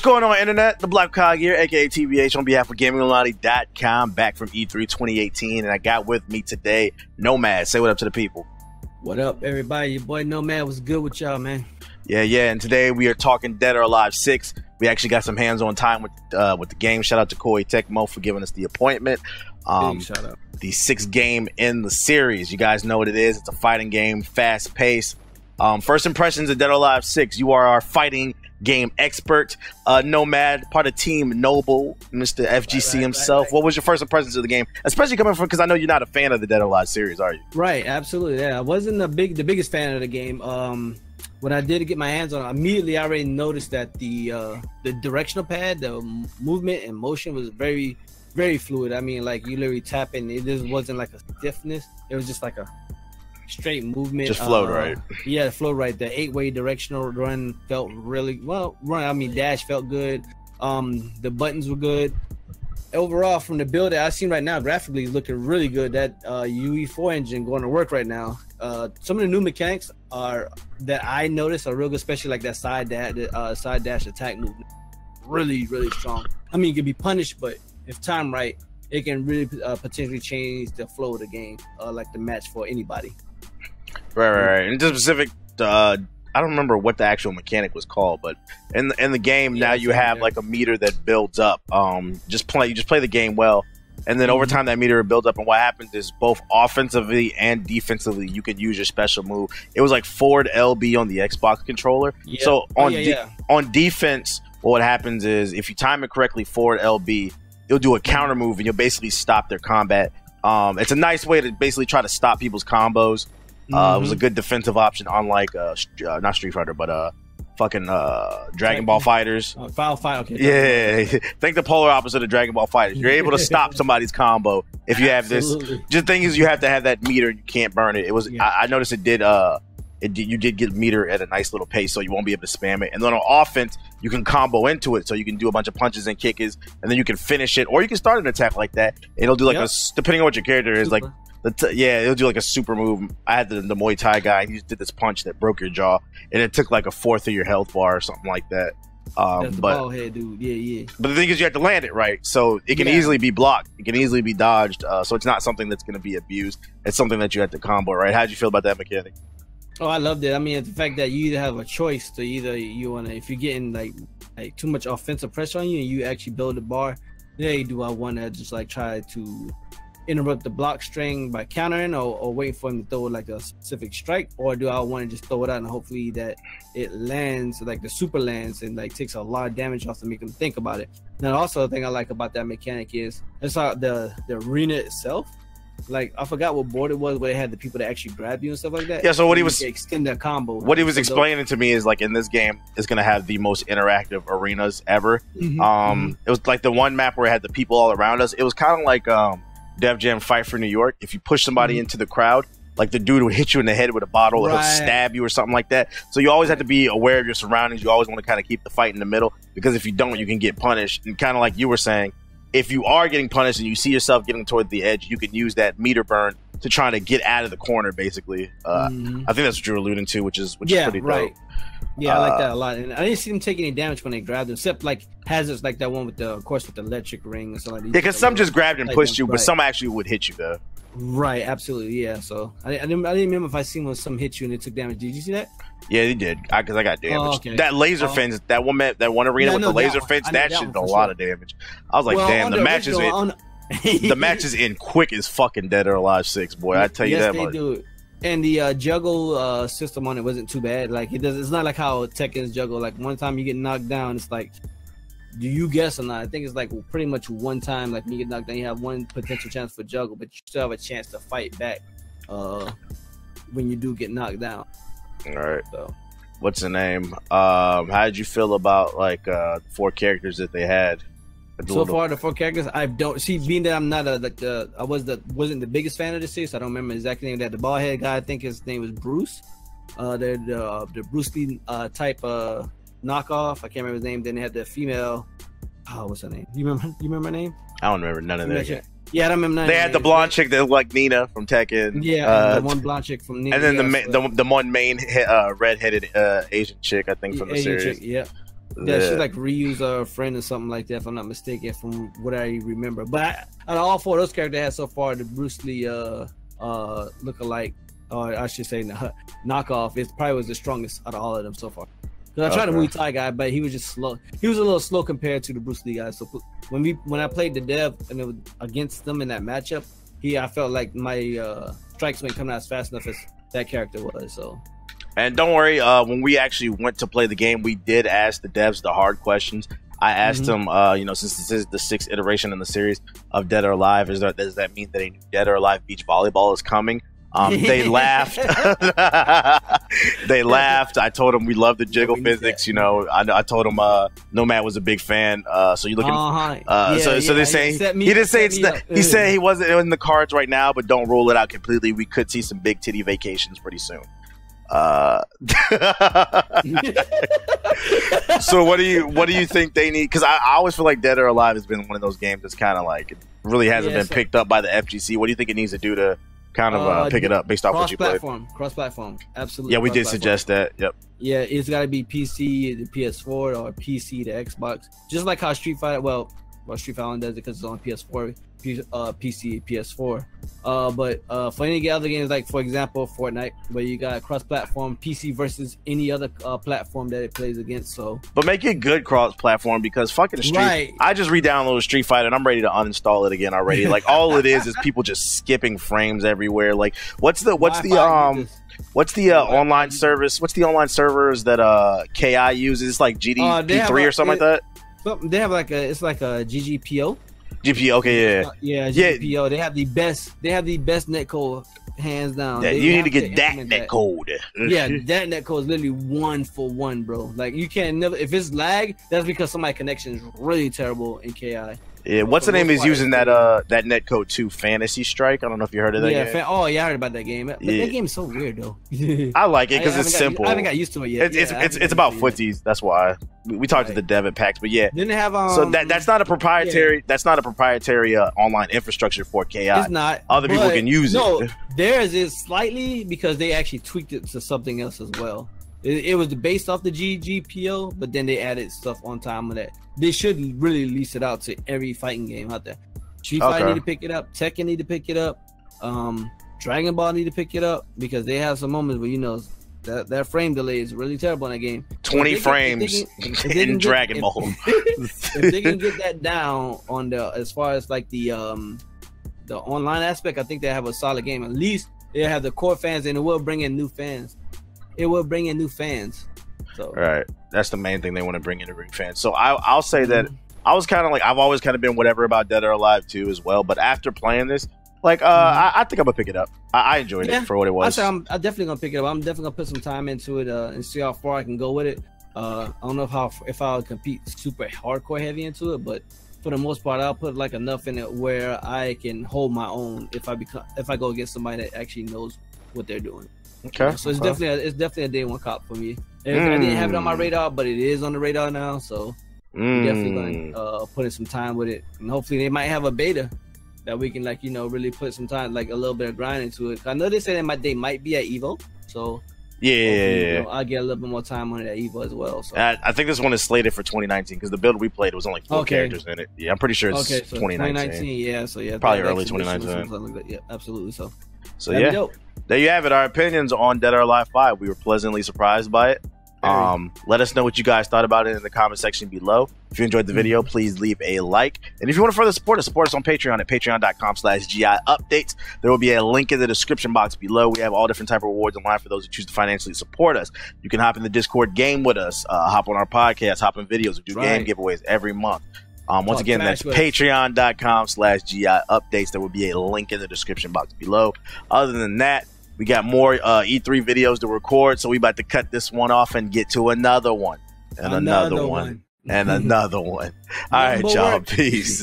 going on, internet? The Black Cog here, aka TBH, on behalf of GamingIlluminati.com, back from E3 2018, and I got with me today Nomad. Say what up to the people. What up, everybody? Your boy Nomad was good with y'all, man. Yeah, and today we are talking Dead or Alive 6. We actually got some hands-on time with the game. Shout out to Koei Tecmo for giving us the appointment. Big shout out. The 6th game in the series. You guys know what it is. It's a fighting game, fast-paced. First impressions of Dead or Alive 6. You are our fighting game expert, Nomad, part of Team Noble, Mr. FGC himself. What was your first impressions of the game, especially coming from, because I know you're not a fan of the Dead or Alive series, are you? Right, absolutely. Yeah, I wasn't the biggest fan of the game. When I did get my hands on it, immediately I already noticed that the directional pad, the movement and motion was very, very fluid. I mean, like you literally tap in, it just wasn't like a stiffness. It was just like a straight movement. Just flowed right. Yeah, the flow right. The 8-way directional run felt really well. Dash felt good. The buttons were good. Overall, from the build that I've seen right now, graphically is looking really good. That UE4 engine going to work right now. Some of the new mechanics that I noticed are real good, especially like that side dash attack movement. Really, really strong. I mean, it can be punished, but if timed right, it can really potentially change the flow of the game, like the match for anybody. Right. And just specific, I don't remember what the actual mechanic was called, but in the game now you have like a meter that builds up. You just play the game well, and then over time that meter builds up, and what happens is both offensively and defensively you can use your special move. It was like forward LB on the Xbox controller. Yeah. So on defense, what happens is if you time it correctly, forward LB, you'll do a counter move and you'll basically stop their combat. It's a nice way to basically try to stop people's combos. It was a good defensive option, unlike not Street Fighter, but Dragon Ball Fighters. Final Fight, okay. Yeah, think the polar opposite of Dragon Ball Fighters. You're able to stop somebody's combo if you have this. Just the thing is, you have to have that meter. You can't burn it. It was. Yeah. I noticed it did. You did get meter at a nice little pace, so you won't be able to spam it. And then on offense, you can combo into it, so you can do a bunch of punches and kicks, and then you can finish it, or you can start an attack like that. It'll do like depending on what your character is, like. It'll do like a super move. I had the Muay Thai guy, and he just did this punch that broke your jaw, and it took like a fourth of your health bar or something like that. That's the ball head dude. Yeah. But the thing is, you have to land it right, so it can easily be blocked. It can easily be dodged. So it's not something that's going to be abused. It's something that you have to combo right. How'd you feel about that mechanic? Oh, I loved it. I mean, the fact that you either have a choice to you want to, if you're getting like too much offensive pressure on you, and you actually build a bar. Do I want to just like try to interrupt the block string by countering or wait for him to throw like a specific strike, or do I want to just throw it out and hopefully that it lands, like the super lands, and like takes a lot of damage off to make him think about it. Now also the thing I like about that mechanic is it's like the arena itself. Like I forgot what board it was where it had the people that actually grab you and stuff like that. Yeah, so what he was extend that combo. What he was explaining to me is like in this game it's gonna have the most interactive arenas ever. It was like the one map where it had the people all around us. It was kind of like Def Jam Fight for New York. If you push somebody into the crowd, like the dude would hit you in the head with a bottle, or he'll stab you or something like that. So you always have to be aware of your surroundings. You always want to kind of keep the fight in the middle, because if you don't, you can get punished. And kind of like you were saying, if you are getting punished and you see yourself getting toward the edge, you can use that meter burn to try to get out of the corner, basically. I think that's what you're alluding to, which is pretty dope. Yeah, I like that a lot. And I didn't see them take any damage when they grabbed them, except like hazards like that one with the electric ring and stuff like that. Yeah, because some just grabbed and pushed you, but some actually would hit you though. Right, absolutely, yeah. So I didn't remember if I seen when some hit you and they took damage. Did you see that? Yeah, they did. Because I got damaged. That laser fence, that one arena with the laser fence, that shit did a lot of damage. I was like, damn, the match is in. The match is in quick as fucking Dead or Alive 6, boy. I tell you that much. Do. And the juggle system on it wasn't too bad. Like it's not like how Tekken's juggle. Like one time you get knocked down, it's like, do you guess or not? I think it's like pretty much one time. Like when you get knocked down, you have one potential chance for juggle, but you still have a chance to fight back when you do get knocked down. All right. So, what's the name? How did you feel about like the 4 characters that they had? So far, the 4 characters, I don't see. Being that I'm not I wasn't the biggest fan of the series. So I don't remember exactly name. That the bald head guy, I think his name was Bruce. The Bruce Lee type knockoff. I can't remember his name. Then they had the female. Oh, what's her name? You remember her name? I don't remember none of that. Yeah, I don't remember none. They had the blonde chick that looked like Nina from Tekken. Yeah, the one blonde chick from Nina. And then the one main redheaded Asian chick, I think, from the series. Chick, yeah. Yeah, she like reused a friend or something like that, if I'm not mistaken, from what I remember. But out of all 4 of those characters I had so far, the Bruce Lee look-alike, or I should say knockoff, it probably was the strongest out of all of them so far. Because I tried the Muay Thai guy, but he was just slow. He was a little slow compared to the Bruce Lee guy. So when I played the dev and it was against them in that matchup, I felt like my strikes weren't coming out as fast enough as that character was. So. And don't worry, when we actually went to play the game, we did ask the devs the hard questions. I asked them, since this is the 6th iteration in the series of Dead or Alive, does that mean that a new Dead or Alive beach volleyball is coming? They laughed. They laughed. I told them we love the jiggle physics. I told them Nomad was a big fan. So you're looking. So they're saying he didn't say it's not. He said he wasn't in the cards right now, but don't rule it out completely. We could see some big titty vacations pretty soon. So what do you think they need? Because I always feel like Dead or Alive has been one of those games that's kind of like it really hasn't been picked up by the FGC. What do you think it needs to do to kind of pick it up based off what you played? Cross-platform, absolutely. Yeah, we did suggest that. Yep. Yeah, it's got to be PC to PS4 or PC to Xbox, just like how Street Fighter does it because it's on PS4. PC, PS4. But for any other games, like for example Fortnite, where you got cross-platform PC versus any other platform that it plays against. So, but make it good cross-platform, because fucking I just re-downloaded Street Fighter and I'm ready to uninstall it again already. Like all it is people just skipping frames everywhere. Like what's the online service? What's the online servers that KI uses? It's like GD3 or something like that. They have it's like a GGPO. GPO, okay, yeah, GPO. They have the best netcode, hands down. Yeah, you need to get that netcode. Yeah, that netcode is literally 1-for-1, bro. Like you can't never. If it's lag, that's because somebody's connection is really terrible in KI. Yeah, what's the name is using that netcode too? Fantasy Strike. I don't know if you heard of that. Yeah, I heard about that game. That game is so weird though. I like it because it's simple. I haven't got used to it yet. It's about footies. That's why we talked to the dev at PAX. But yeah, didn't have so that's not a proprietary. Yeah. That's not a proprietary online infrastructure for KI. It's not. Other people can use it. No, theirs is slightly because they actually tweaked it to something else as well. It was based off the GGPO, but then they added stuff on top of that. They should really release it out to every fighting game out there. Street Fighter need to pick it up. Tekken need to pick it up. Dragon Ball need to pick it up, because they have some moments where that frame delay is really terrible in that game. 20 frames in Dragon Ball. If they can get that down on as far as like the online aspect, I think they have a solid game. At least they have the core fans, and it will bring in new fans. So right, that's the main thing they want to bring in, to bring fans. So I'll say that I was kind of like, I've always kind of been whatever about Dead or Alive 2 as well, but after playing this, like I think I'm gonna pick it up. I enjoyed it for what it was. I'm definitely gonna pick it up. I'm definitely gonna put some time into it and see how far I can go with it. I don't know if I'll compete super hardcore heavy into it, but for the most part, I'll put like enough in it where I can hold my own if I go against somebody that actually knows what they're doing. Okay. So it's definitely a day one cop for me. I didn't have it on my radar, but it is on the radar now. So I'm definitely gonna put in some time with it, and hopefully they might have a beta that we can really put some time, like a little bit of grind into it. I know they said they might be at Evo, so yeah. I'll get a little bit more time on it at Evo as well. So I think this one is slated for 2019 because the build we played was only 4 characters in it. Yeah, I'm pretty sure it's 2019. Yeah, so yeah, probably early 2019. Like yeah, absolutely. So yeah. Dope. There you have it. Our opinions on Dead or Alive 5. We were pleasantly surprised by it. Let us know what you guys thought about it in the comment section below. If you enjoyed the video, please leave a like. And if you want to further support us on Patreon at patreon.com/GI updates. There will be a link in the description box below. We have all different type of rewards online for those who choose to financially support us. You can hop in the Discord game with us, hop on our podcast, hop in videos. We do game giveaways every month. Once again, that's patreon.com/GI updates. There will be a link in the description box below. Other than that, we got more E3 videos to record, so we about to cut this one off and get to another one. And another one. And another one. All right, y'all. Peace.